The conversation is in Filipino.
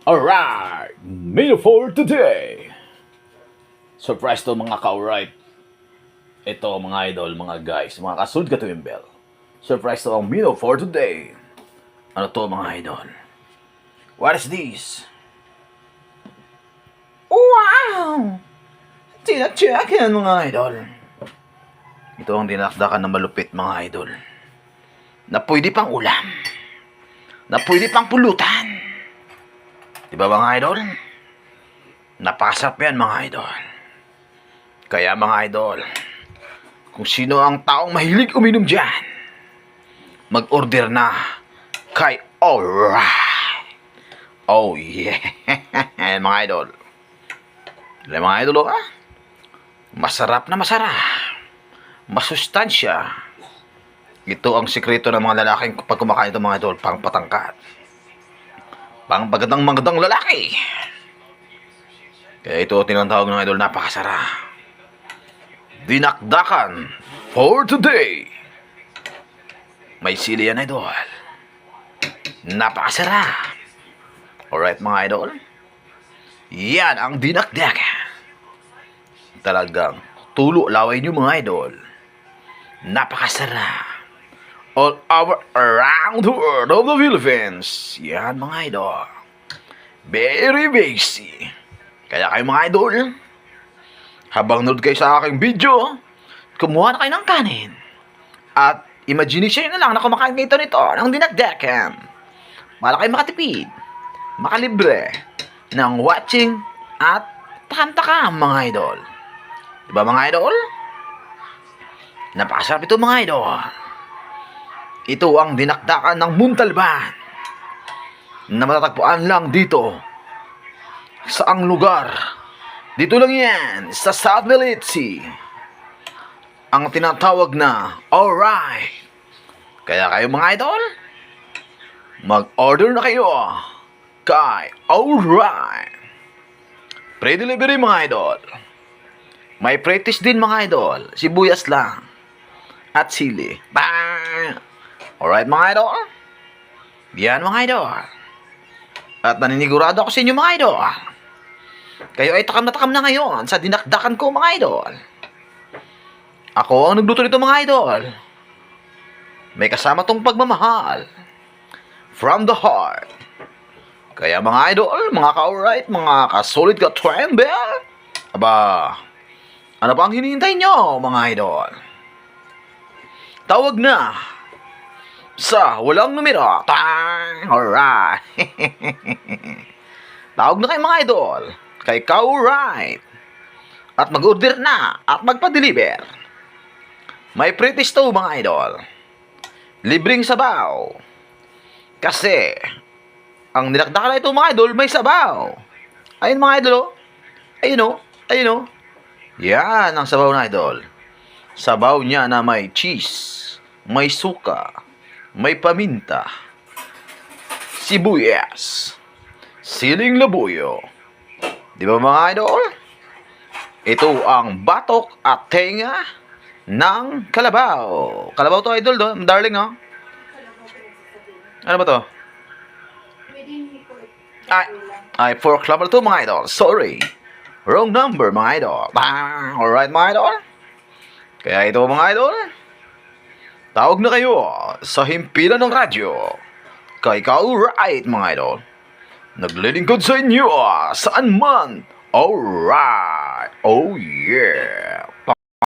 Alright! Menu for today! Surprise to mga ka-alright. Ito mga idol, mga guys, mga kasunod ka tuwing bell. Surprise to ang menu for today. Ano to mga idol? What is this? Wow! Tinacheck yan mga idol. Ito ang dinakdakan na malupit mga idol. Na pwede pang ulam. Na pwede pang pulutan. Diba mga idol? Napakasarap yan mga idol. Kaya mga idol, kung sino ang taong mahilig uminom dyan, mag-order na kay Alright. Oh yeah. Mga idol. Mga idol ha? Masarap na masarap. Masustansya. Ito ang sikreto ng mga lalaking pag kumakain ito mga idol, pang patangkat. Pang magandang lalaki. Kaya ito tinatawag ng idol, napakasarap. Dinakdakan for today. May sili yan idol. Napakasarap. Alright mga idol. Yan ang dinakdakan. Talagang tulo laway nyo mga idol. Napakasarap. All over around the world of the Philippines. Yan mga idol. Very basic. Kaya kayo mga idol, habang nanood kayo sa aking video, kumuha na kayo ng kanin. At imagination na lang na kumakain kayo nito ng dinakdakan. Para kayo makatipid, makalibre ng watching at takam-takam mga idol. Diba mga idol? Napakasarap ito mga idol. Ito ang dinakdakan ng Muntalban na matatagpuan lang dito sa ang lugar. Dito lang yan sa South Valley. Ang tinatawag na Alright. Kaya kayo mga idol, mag-order na kayo kay Alright. Pre-delivery mga idol. May pre-taste din mga idol. Sibuyas lang at sili. Bang! Alright mga idol. Yan mga idol. At naninigurado ako sa inyo mga idol. Kayo ay takam na ngayon sa dinakdakan ko mga idol. Ako ang nagluto nito mga idol. May kasama tong pagmamahal. From the heart. Kaya mga idol, mga ka-alright, mga ka-solid ka-twin bell. Aba, ano pa ang hinihintay nyo mga idol? Tawag na sa walang numero. Tang! Alright. Tawag na kayo mga idol. Kay Ka-Alright. At mag-order na. At magpa-deliver. May pre-taste to mga idol. Libreng sabaw. Kasi, ang nilakdakan na ito mga idol, may sabaw. Ayun mga idol oh. Ayun oh. Ayun oh. Yan ang sabaw na idol. Sabaw niya na may cheese. May suka. May paminta, sibuyas, siling labuyo. Di ba mga idol? Ito ang batok at tenga ng kalabaw. Kalabaw to idol do, darling ha? Ano ba to? Ay, pork lover to mga idol. Sorry. Wrong number mga idol. Bang! Alright mga idol? Kaya ito mga idol, tawag na kayo sa himpilan ng radyo. Kay Ka-Alright mga idol. Naglilingkod sa inyo saan man. Alright. Oh